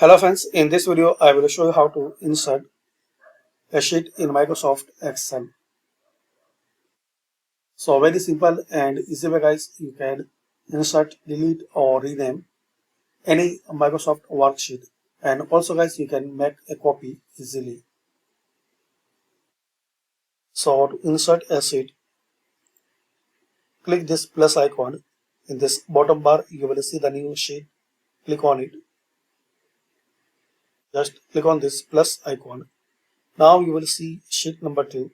Hello friends, in this video I will show you how to insert a sheet in Microsoft Excel. So very simple and easy way guys, you can insert, delete or rename any Microsoft worksheet, and also guys you can make a copy easily. So to insert a sheet, click this plus icon. In this bottom bar you will see the new sheet, click on it. Just click on this plus icon. Now you will see sheet number 2.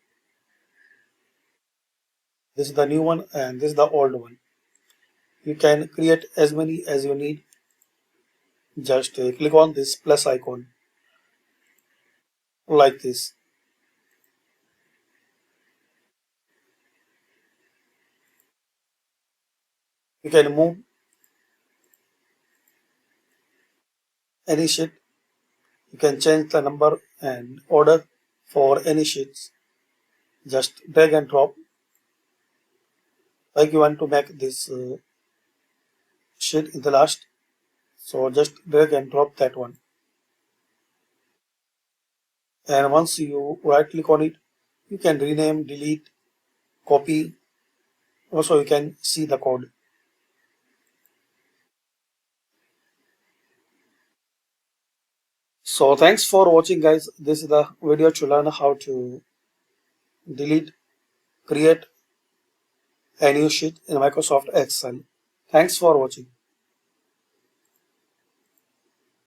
This is the new one and this is the old one. You can create as many as you need. Just click on this plus icon like this. You can move any sheet. You can change the number and order for any sheets. Just drag and drop. Like you want to make this sheet in the last, so just drag and drop that one. And once you right click on it, you can rename, delete, copy. Also you can see the code. So thanks for watching guys. This is the video to learn how to delete, create a new sheet in Microsoft Excel. Thanks for watching.